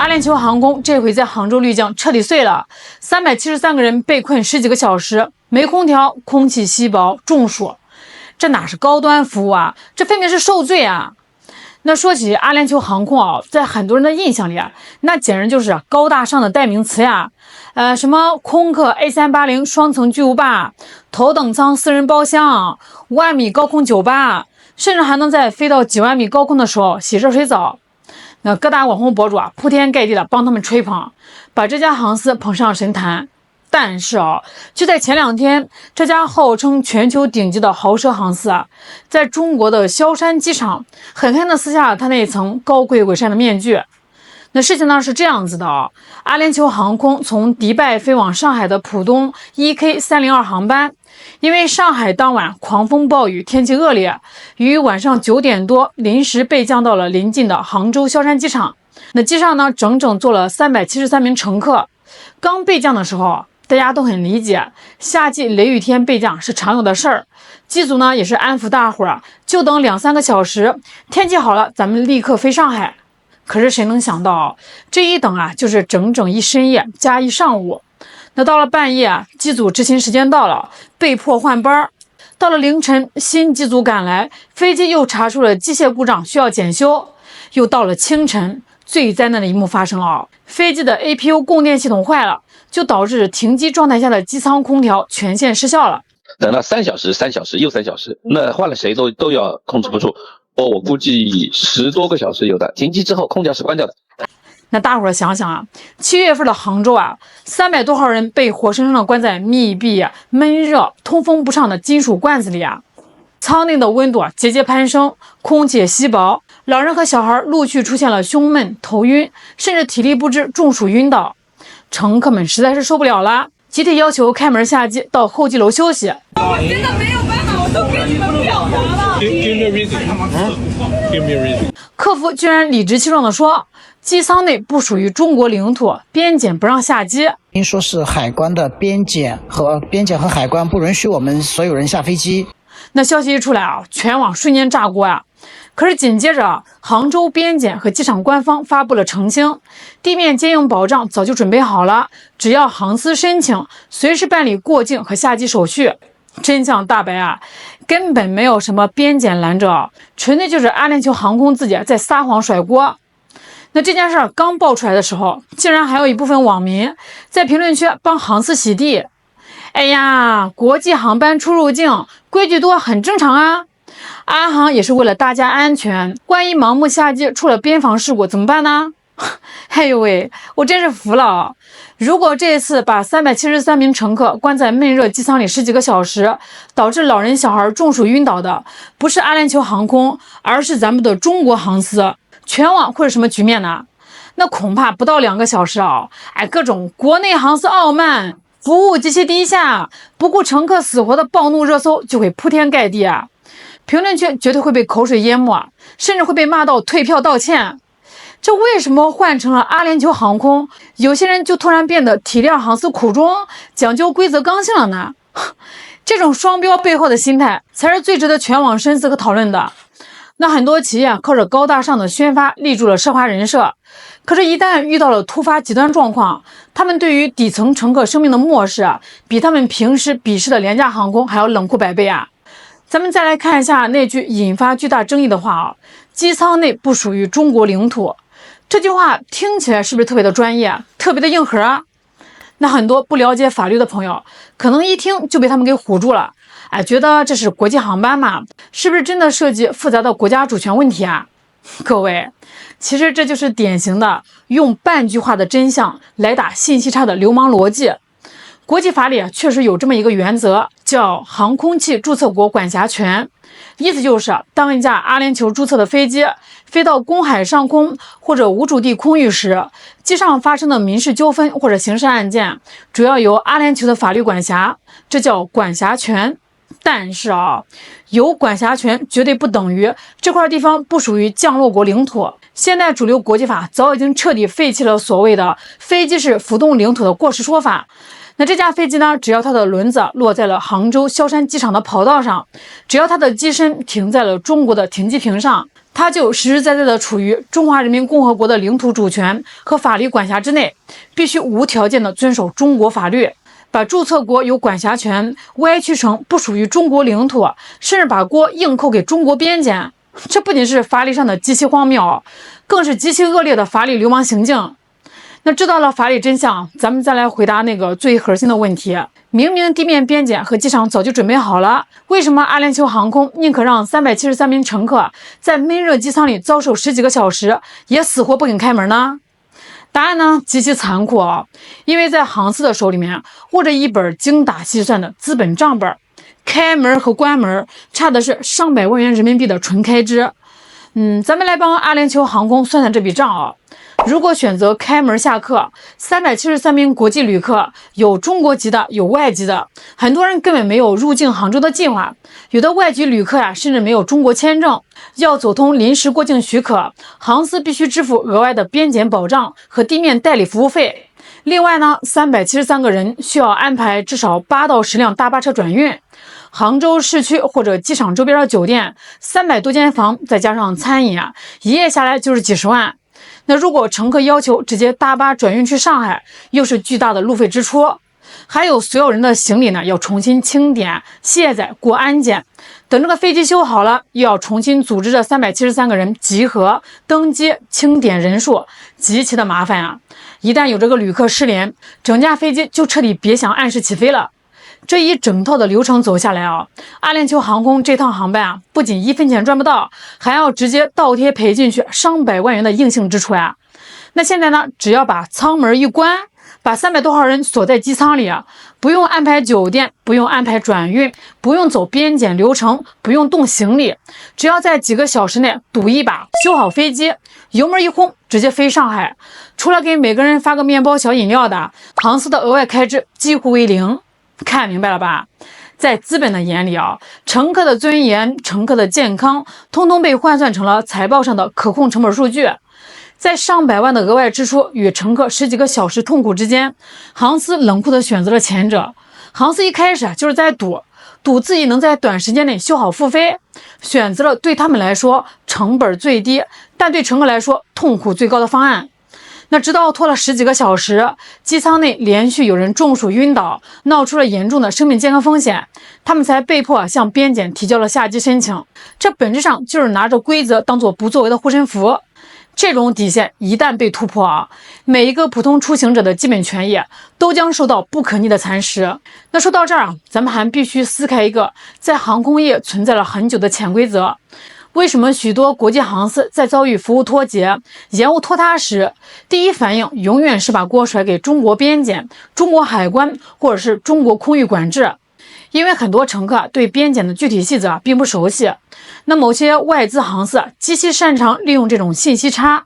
阿联酋航空这回在杭州滤镜彻底碎了，373个人被困10几个小时，没空调，空气稀薄，中暑，这哪是高端服务啊？这分明是受罪啊！那说起阿联酋航空啊，在很多人的印象里啊，那简直就是高大上的代名词呀。什么空客 A380 双层巨无霸，头等舱私人包厢，5万米高空酒吧，甚至还能在飞到几万米高空的时候洗热水澡。那各大网红博主啊，铺天盖地的帮他们吹捧，把这家航司捧上神坛。但是就在前2天，这家号称全球顶级的豪奢航司啊，在中国的萧山机场狠狠地撕下了他那层高贵伪善的面具。那事情呢是这样子的阿联酋航空从迪拜飞往上海的浦东 EK302 航班，因为上海当晚狂风暴雨，天气恶劣，于晚上9点多临时备降到了临近的杭州萧山机场。那机上呢整整坐了373名乘客。刚备降的时候，大家都很理解，夏季雷雨天备降是常有的事儿。机组呢也是安抚大伙儿，就等2-3个小时，天气好了咱们立刻飞上海。可是谁能想到这一等啊，就是整整一深夜加一上午。那到了半夜，机组执勤时间到了，被迫换班。到了凌晨，新机组赶来，飞机又查出了机械故障，需要检修。又到了清晨，最灾难的一幕发生了飞机的 APU 供电系统坏了，就导致停机状态下的机舱空调全线失效了。等了3小时，3小时又3小时，那换了谁都要控制不住。我估计10多个小时有的。停机之后，空调是关掉的。那大伙儿想想啊，7月份的杭州啊，300多号人被活生生的关在密闭、闷热、通风不畅的金属罐子里啊，舱内的温度节节攀升，空气稀薄，老人和小孩陆续出现了胸闷、头晕，甚至体力不支、中暑晕倒。乘客们实在是受不了了，集体要求开门下机，到候机楼休息。我真的没有办法，我都给你们表达了。Give me a reason. Give me a reason. 客服居然理直气壮地说，机舱内不属于中国领土，边检不让下机。听说是海关的边检和海关不允许我们所有人下飞机。那消息一出来啊，全网瞬间炸锅啊！可是紧接着，杭州边检和机场官方发布了澄清，地面接应保障早就准备好了，只要航司申请，随时办理过境和下机手续。真相大白啊，根本没有什么边检拦着，纯粹就是阿联酋航空自己在撒谎甩锅。那这件事刚爆出来的时候，竟然还有一部分网民在评论区帮航司洗地。哎呀，国际航班出入境规矩多很正常啊，阿航也是为了大家安全，万一盲目下机出了边防事故怎么办呢？哎呦喂，我真是服了。如果这次把373名乘客关在闷热机舱里10几个小时，导致老人小孩中暑晕倒的不是阿联酋航空，而是咱们的中国航司，全网会是什么局面呢？那恐怕不到2个小时啊，各种国内航司傲慢，服务极其低下，不顾乘客死活的暴怒热搜就会铺天盖地啊，评论区绝对会被口水淹没，甚至会被骂到退票道歉。这为什么换成了阿联酋航空，有些人就突然变得体谅航司苦衷，讲究规则刚性了呢？这种双标背后的心态才是最值得全网深思和讨论的。那很多企业靠着高大上的宣发立住了奢华人设，可是一旦遇到了突发极端状况，他们对于底层乘客生命的漠视比他们平时鄙视的廉价航空还要冷酷100倍啊！咱们再来看一下那句引发巨大争议的话机舱内不属于中国领土。这句话听起来是不是特别的专业，特别的硬核啊？那很多不了解法律的朋友，可能一听就被他们给唬住了，觉得这是国际航班嘛，是不是真的涉及复杂的国家主权问题啊？各位，其实这就是典型的用半句话的真相来打信息差的流氓逻辑。国际法里确实有这么一个原则，叫航空器注册国管辖权，意思就是当一架阿联酋注册的飞机飞到公海上空或者无主地空域时，机上发生的民事纠纷或者刑事案件主要由阿联酋的法律管辖，这叫管辖权。但是有管辖权绝对不等于这块地方不属于降落国领土。现在主流国际法早已经彻底废弃了所谓的飞机是浮动领土的过时说法。那这架飞机呢，只要它的轮子落在了杭州萧山机场的跑道上，只要它的机身停在了中国的停机坪上，它就实实在在的处于中华人民共和国的领土主权和法律管辖之内，必须无条件的遵守中国法律，把注册国有管辖权歪曲成不属于中国领土，甚至把锅硬扣给中国边检。这不仅是法理上的极其荒谬，更是极其恶劣的法理流氓行径。那知道了法理真相，咱们再来回答那个最核心的问题。明明地面边检和机场早就准备好了，为什么阿联酋航空宁可让373名乘客在闷热机舱里遭受10几个小时，也死活不肯开门呢？答案呢极其残酷因为在航司的手里面握着一本精打细算的资本账本，开门和关门差的是上百万元人民币的纯开支。咱们来帮阿联酋航空算算这笔账如果选择开门下客，373名国际旅客，有中国籍的，有外籍的，很多人根本没有入境杭州的计划，有的外籍旅客甚至没有中国签证，要走通临时过境许可，航司必须支付额外的边检保障和地面代理服务费。另外呢，373个人需要安排至少8到10辆大巴车转运。杭州市区或者机场周边的酒店，300多间房，再加上餐饮一夜下来就是几十万。那如果乘客要求直接大巴转运去上海，又是巨大的路费支出。还有所有人的行李呢，要重新清点、卸载、过安检。等这个飞机修好了，又要重新组织这373个人集合、登机、清点人数，极其的麻烦一旦有这个旅客失联，整架飞机就彻底别想按时起飞了。这一整套的流程走下来阿联酋航空这趟航班不仅1分钱赚不到，还要直接倒贴赔进去上百万元的硬性支出那现在呢，只要把舱门一关，把300多号人锁在机舱里不用安排酒店，不用安排转运，不用走边检流程，不用动行李，只要在几个小时内赌一把，修好飞机，油门一轰，直接飞上海。除了给每个人发个面包小饮料的，航司的额外开支几乎为零。看明白了吧？在资本的眼里乘客的尊严、乘客的健康，通通被换算成了财报上的可控成本数据。在上百万的额外支出与乘客10几个小时痛苦之间，航司冷酷地选择了前者。航司一开始就是在赌自己能在短时间内修好复飞，选择了对他们来说成本最低，但对乘客来说痛苦最高的方案。那直到拖了10几个小时，机舱内连续有人中暑晕倒，闹出了严重的生命健康风险，他们才被迫向边检提交了下机申请。这本质上就是拿着规则当做不作为的护身符。这种底线一旦被突破每一个普通出行者的基本权益都将受到不可逆的蚕食。那说到这儿咱们还必须撕开一个在航空业存在了很久的潜规则。为什么许多国际航司在遭遇服务脱节、延误拖沓时，第一反应永远是把锅甩给中国边检、中国海关或者是中国空域管制？因为很多乘客对边检的具体细则并不熟悉，那某些外资航司极其擅长利用这种信息差。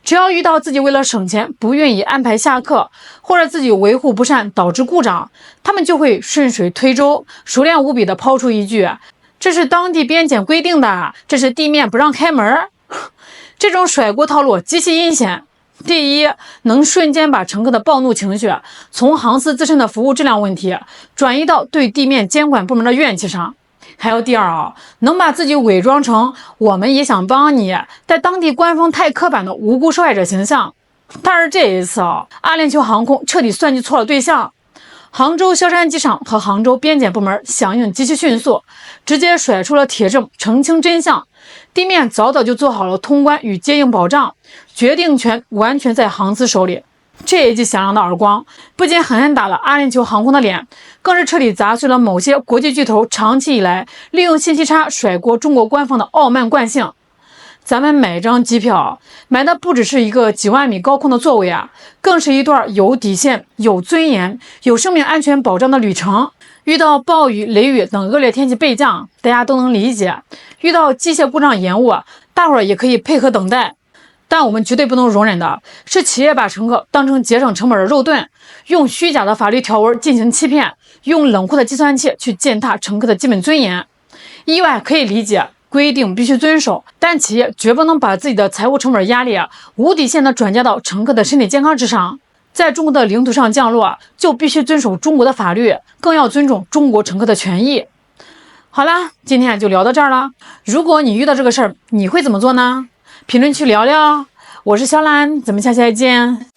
只要遇到自己为了省钱不愿意安排下客，或者自己维护不善导致故障，他们就会顺水推舟，熟练无比地抛出一句：这是当地边检规定的，这是地面不让开门。这种甩锅套路极其阴险。第一，能瞬间把乘客的暴怒情绪从航司自身的服务质量问题转移到对地面监管部门的怨气上。还有第二能把自己伪装成我们也想帮你，在当地官方太刻板的无辜受害者形象。但是这一次阿联酋航空彻底算计错了对象。杭州萧山机场和杭州边检部门响应极其迅速，直接甩出了铁证澄清真相。地面早早就做好了通关与接应保障，决定权完全在航司手里。这一记响亮的耳光不仅狠狠打了阿联酋航空的脸，更是彻底砸碎了某些国际巨头长期以来利用信息差甩锅中国官方的傲慢惯性。咱们买张机票买的不只是一个几万米高空的座位更是一段有底线、有尊严、有生命安全保障的旅程。遇到暴雨、雷雨等恶劣天气备降，大家都能理解；遇到机械故障延误，大伙儿也可以配合等待。但我们绝对不能容忍的是企业把乘客当成节省成本的肉盾，用虚假的法律条文进行欺骗，用冷酷的计算器去践踏乘客的基本尊严。意外可以理解，规定必须遵守，但企业绝不能把自己的财务成本压力无底线的转嫁到乘客的身体健康之上。在中国的领土上降落，就必须遵守中国的法律，更要尊重中国乘客的权益。好啦，今天就聊到这儿了。如果你遇到这个事儿，你会怎么做呢？评论区聊聊。我是肖兰，咱们下期再见。